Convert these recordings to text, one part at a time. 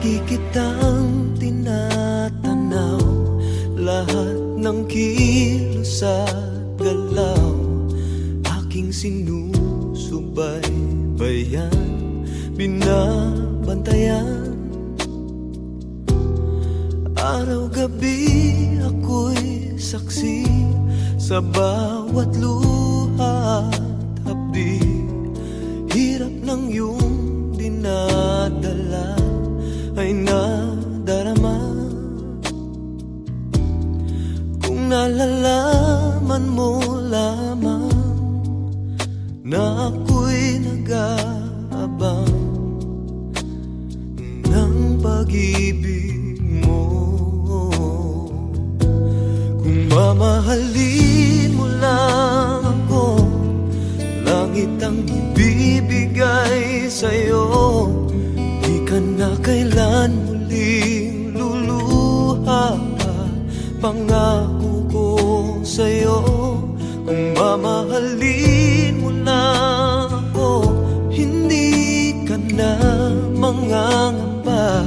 Lagi kitang tinatanaw, lahat ng kilos at galaw aking sinusubaybayan, binabantayan. Araw-gabi ako'y saksi sa bawat luha at hapdi. Hirap ng iyong dinadala ay nadarama. Kung nalalaman mo lamang na ako'y nag-aabang ng pag-ibig mo, kung mamahalin mo lang ako, langit ang ibibigay sa'yo. Di ka na kailan muling luluha, pangako ko sa'yo. Kung mamahalin mo lang ako, hindi ka na mangangamba.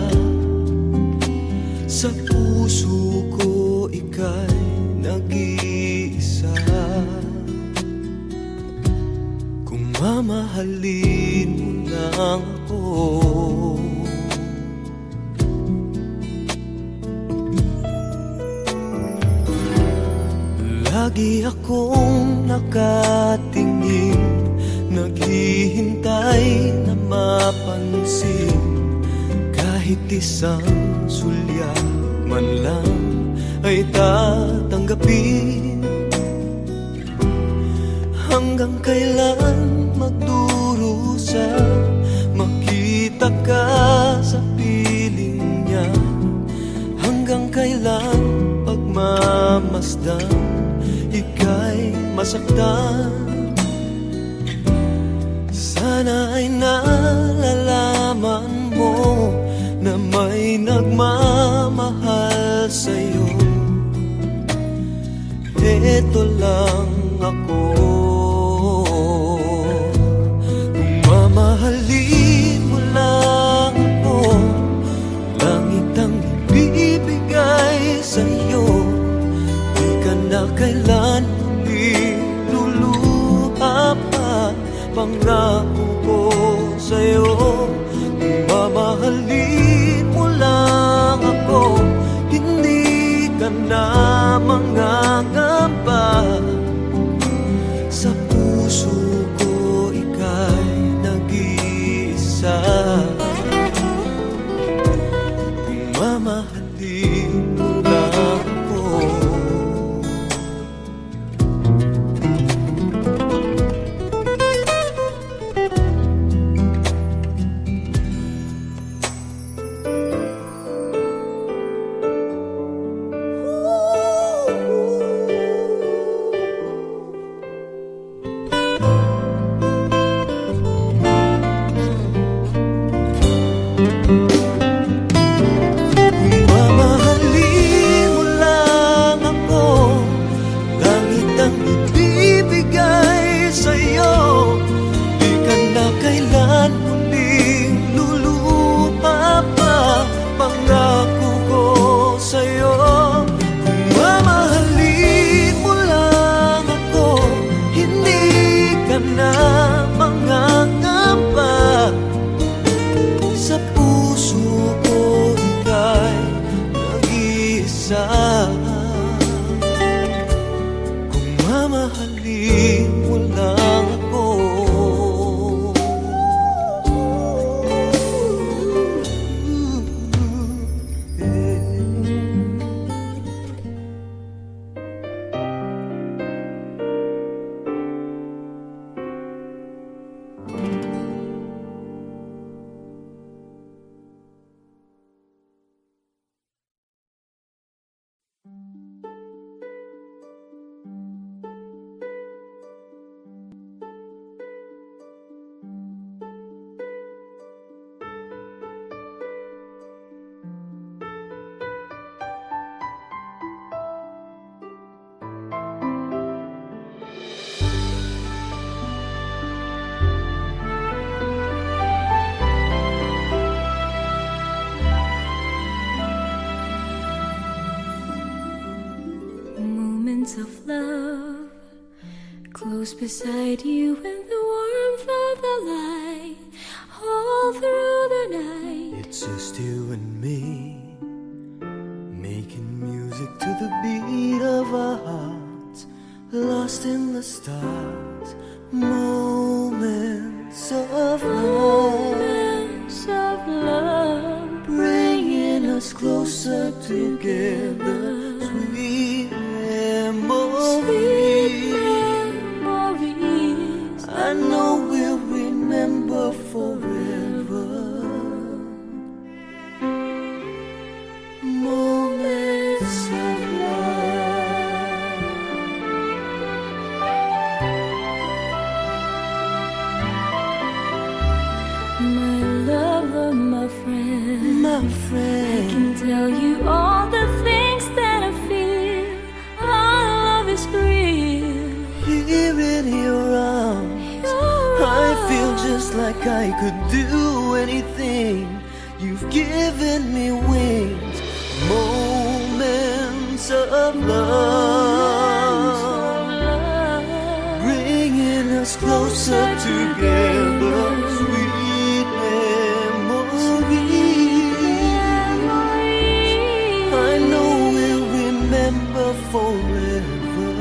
Sa puso ko ika'y nag-iisa. Kung mamahalin mo lang ako, lagi akong nakatingin, naghihintay na mapansin. Kahit isang sulya man lang ay tatanggapin. Hanggang kailan magdurusa, makita ka sa piling niya? Hanggang kailan pagmamasdan, ika'y masaktan? Sana ay nalalaman mo na may nagmamahal sa'yo. Eto lang ako. Kung mamahalin mo lang ako, langit ang ibibigay sa'yo. Di ka na kailan muli luluha pa, pangako ko sa'yo. Kung mamahalin mo lang ako, hindi ka na mangangamba. Sa puso ko ika'y nag-iisa. Kung mamahalin mo lang ako, love, close beside you in the warmth of the light, all through the night. It's just you and me, making music to the beat of our hearts, lost in the stars, moments of love, Moments of love, bringing us closer together, sweet memories. memories. I know we'll remember forever, moments of love. My lover, my friend, My I friend, can tell you all the things that I feel. Our love is real. here in your arms, I feel just like I could do anything. You've given me wings, moments of love, bringing us closer together, sweet memories. I know we'll remember forever,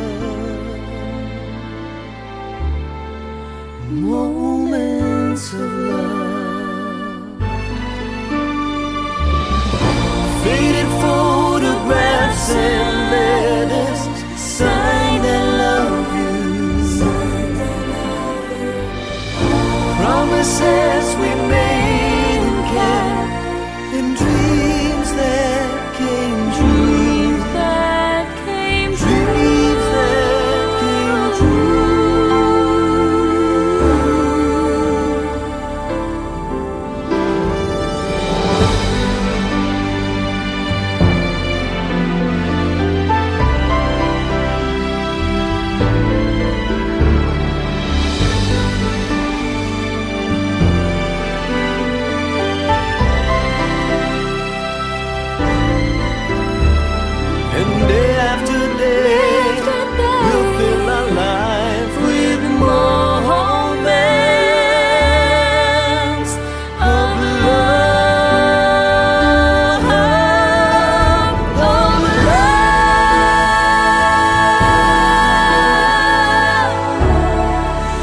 moments of love. Faded photographs and letters, signed I love you. Promises we made and kept, and dreams that came true. Dreams that came Dreams that came true. And day after day, we'll fill our life with more moments of love, of love,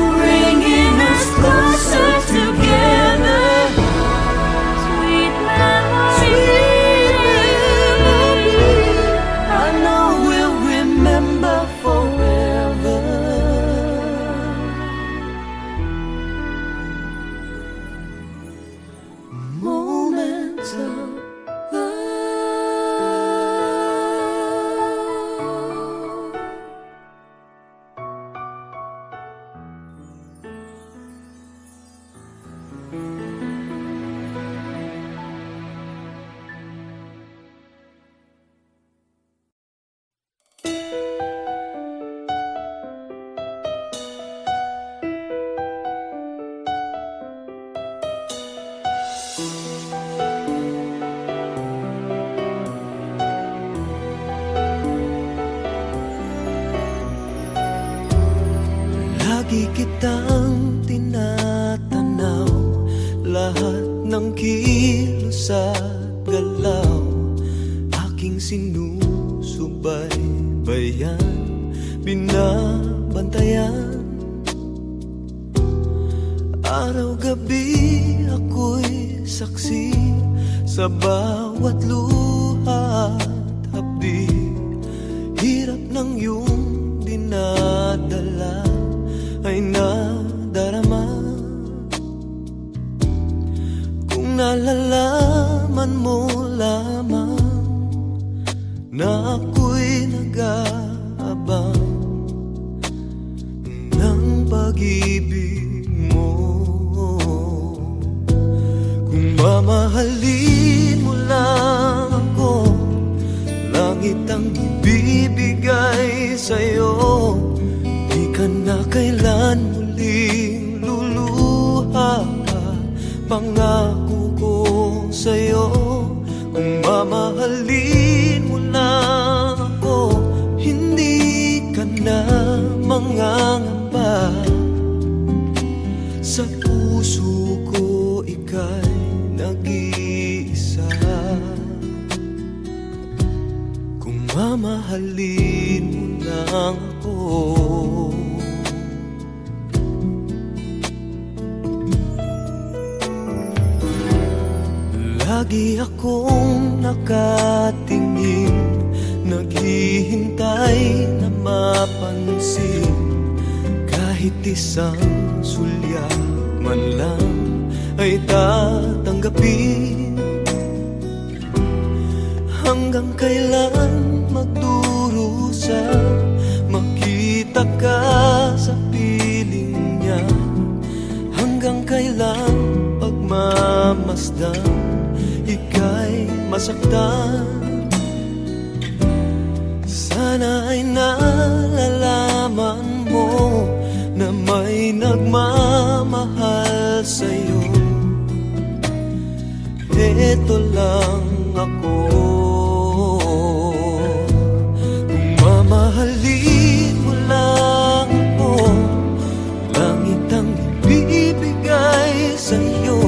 bringing us closer together. sweet memories. I know we'll remember forever, moments of love. Lagi kitang tinatanaw, lahat ng kilos at galaw, aking sinusubaybayan, binabantayan. Araw-gabi ako'y saksi sa bawat luha at hapdi, hirap ng iyong dinadala ay nadarama. Kung nalalaman mo lamang na ako'y nag-aabang ng pag-ibig mo, kung mamahalin mo lang ako, langit ang ibibigay sa'yo. Di ka na kailan muling luluha, pangako ko sa'yo. Kung mamahalin mo lang ako, hindi ka mangangamba. Sa puso ko ika'y nag-iisa. Kung mamahalin mo lang ako, lagi akong nakatingin, naghihintay na mapansin. Kahit isang sulyap man lang ay tatanggapin. Hanggang kailan magdurusa, makita ka sa piling niya? Hanggang kailan pagmamasdan, ika'y masaktan? Sana ay nalalaman mo na may nagmamahal sa'yo. Ito lang ako. Kung mamahalin mo lang ako, langit ang ibibigay sa'yo.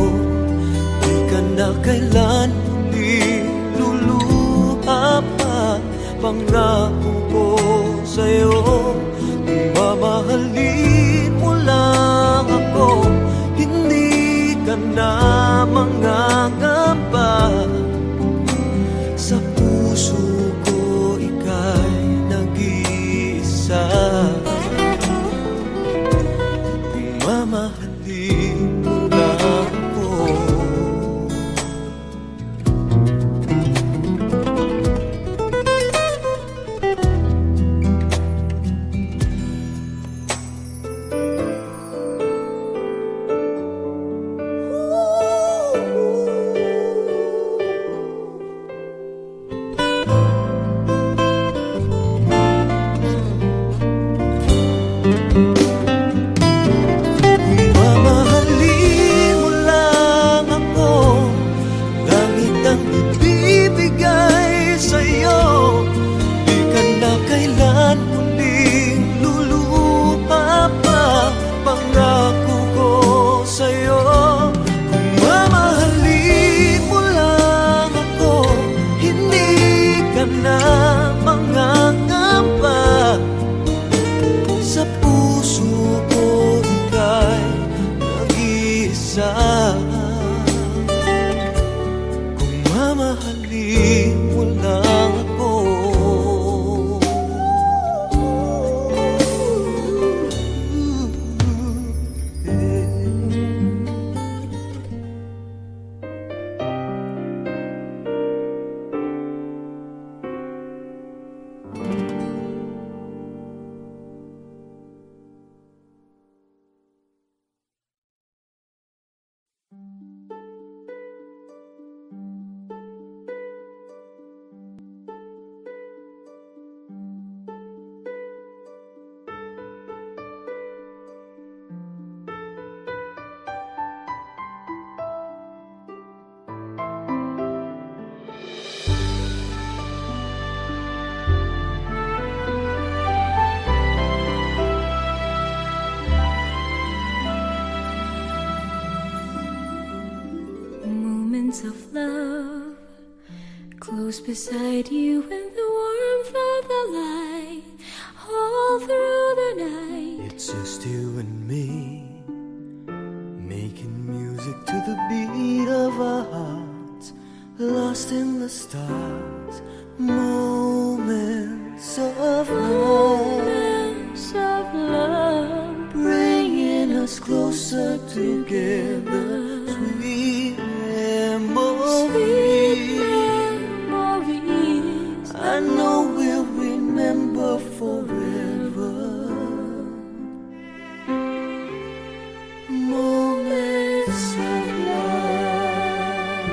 Di ka na kailan hindi luluha pa, pangako ko sa'yo. Kung mamahalin mo lang ako, hindi ka na mangangamba. Sa puso ko ika'y nag-iisa. Kung mamahalin mo lang ako. Kung mamahalin mo lang ako. Of love, close beside you in the warmth of the light, all through the night. It's just you and me, making music to the beat of our hearts, lost in the stars. Moments of love, bringing us closer together. Sweet memories, I know we'll remember forever. Moments of love.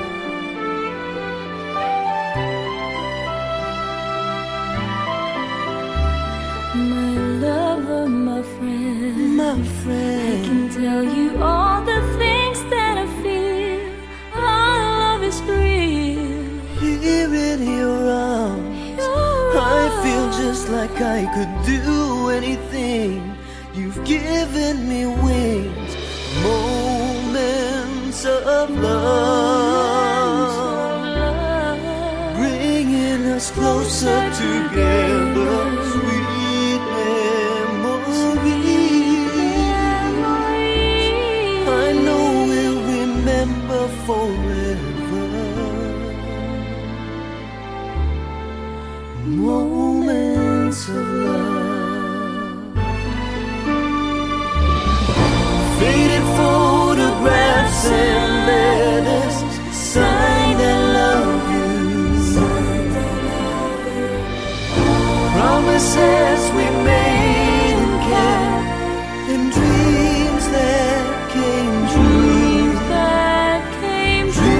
My lover, my friend, My I friend, can tell you all the things that I feel. Our love is real. here in your arms, I feel just just like I could do anything. You've given me wings, moments of love, bringing us closer together. Sweet memories, I know we'll remember forever. Moments of love, faded photographs and letters, signed I love you, promises we made and kept, and dreams that came true. Dreams that came true.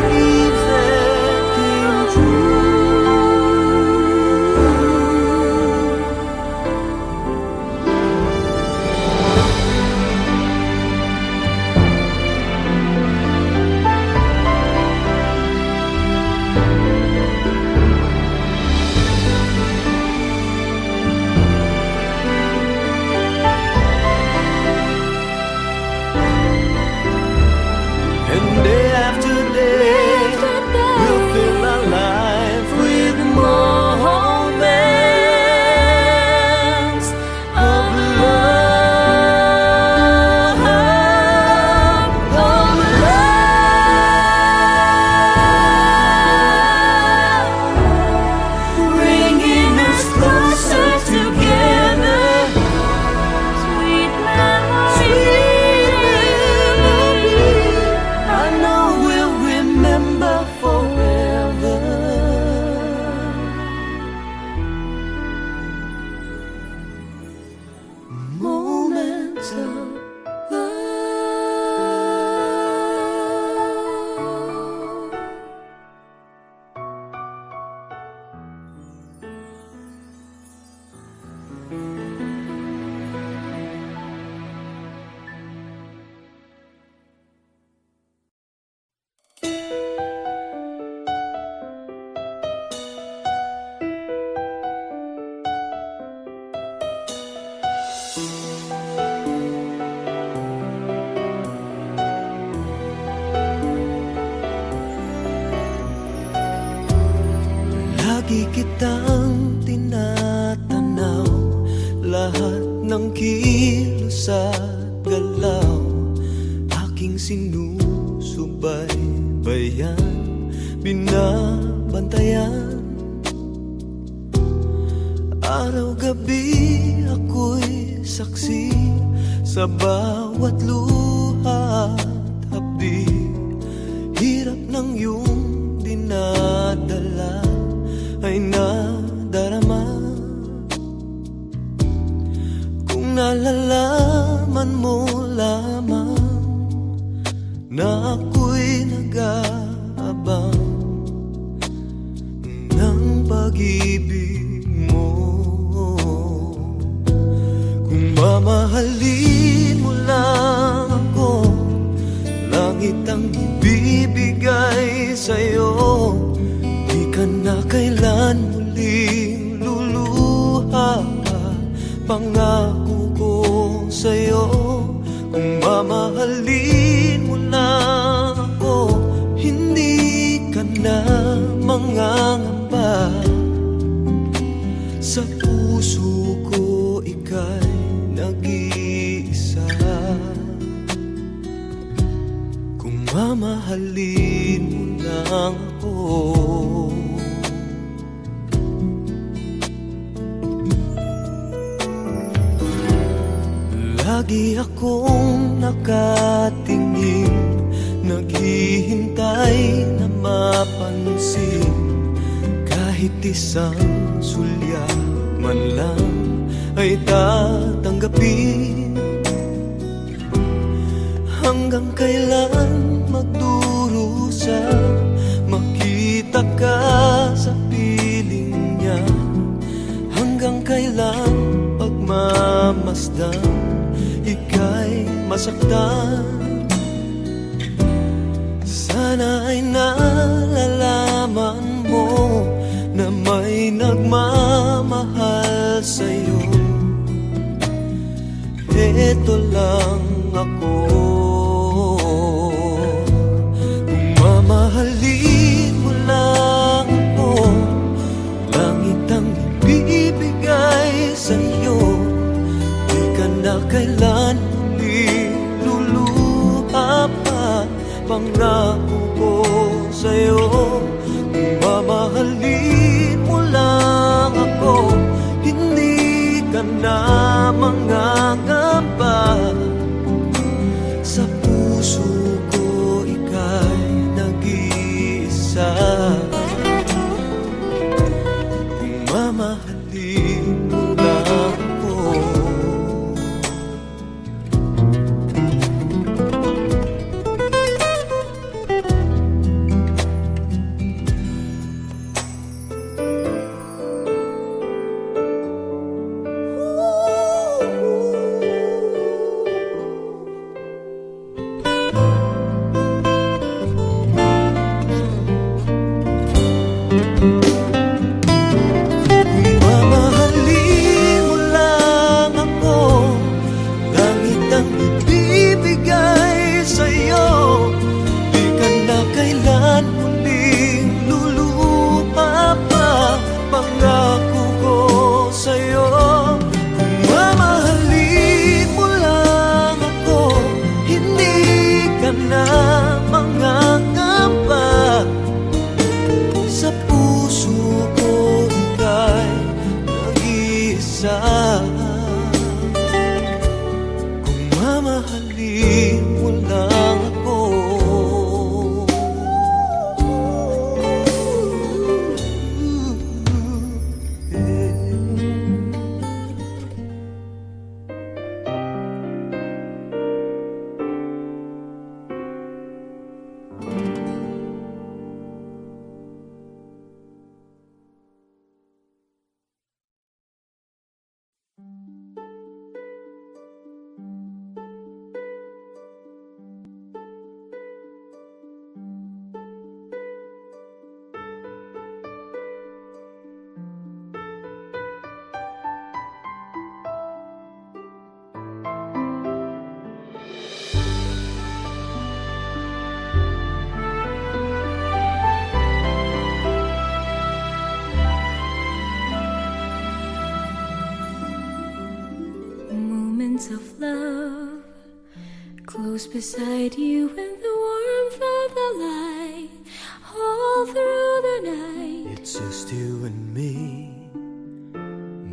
And day after day, we'll fill our life with moments of love, bringing us closer together. Sweet memories, I know we'll remember forever. Moments of love. Lagi kitang tinatanaw, lahat ng kilos at galaw, aking sinusubaybayan, binabantayan. Araw-gabi ako'y saksi sa bawat luha at hapdi, hirap ng iyong dinadala ay nadarama. Kung nalalaman mo lamang na ako'y nag-aabang ng pag-ibig mo, kung mamahalin mo lang ako, langit ang ibibigay sa'yo. Di ka na kailan muling luluha, pangako ko sa'yo. Kung mamahalin mo lang ako, hindi ka na mangangamba. Sa puso ko ika'y nag-iisa. Kung mamahalin mo lang ako, lagi akong nakatingin, naghihintay na mapansin. Kahit isang sulyap man lang ay tatanggapin. Hanggang kailan magdurusa, makita ka sa piling niya? Hanggang kailan pagmamasdan, ika'y masaktan? Sana ay nalalaman mo na may nagmamahal Ito lang ako. Kung mamahalin mo lang ako, langit ang ibibigay sa'yo. Di ka na kailan luluha pa, pangako ko sa'yo. Kung mamahalin mo lang ako, hindi ka na mangangamba. Sa puso ko ika'y nag-iisa. Kung mamahalin mo lang ako. Kung mamahalin mo lang ako. Moments of love, close beside you in the warmth of the light, all through the night. It's just you and me,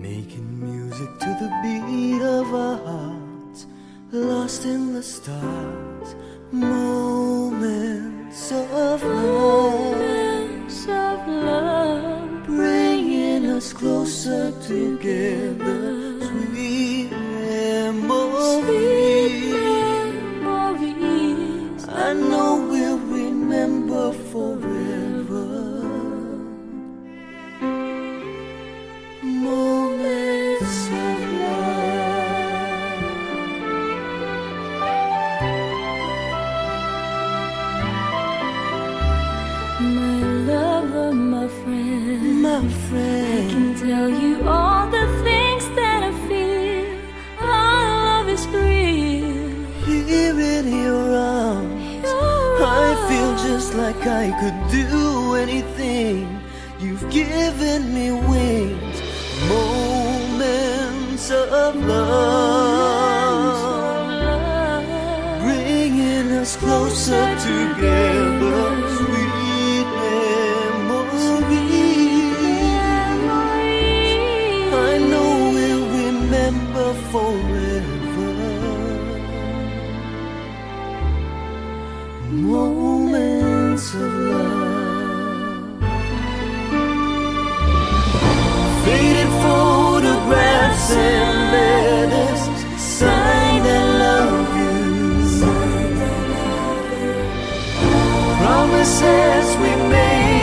making music to the beat of our hearts, lost in the stars. Moments of love, bringing us closer together. Sweet memories, I know we'll remember forever. Moments of love. my lover, my friend. My I friend, can tell you all the things that I feel. Our love is real. here in your arms, I feel just like I could do anything. You've given me wings. Moments of love, bringing us closer together. Sweet memories, I know we'll remember forever. Moments of love. Faded photographs and letters, signed I love you. Promises we made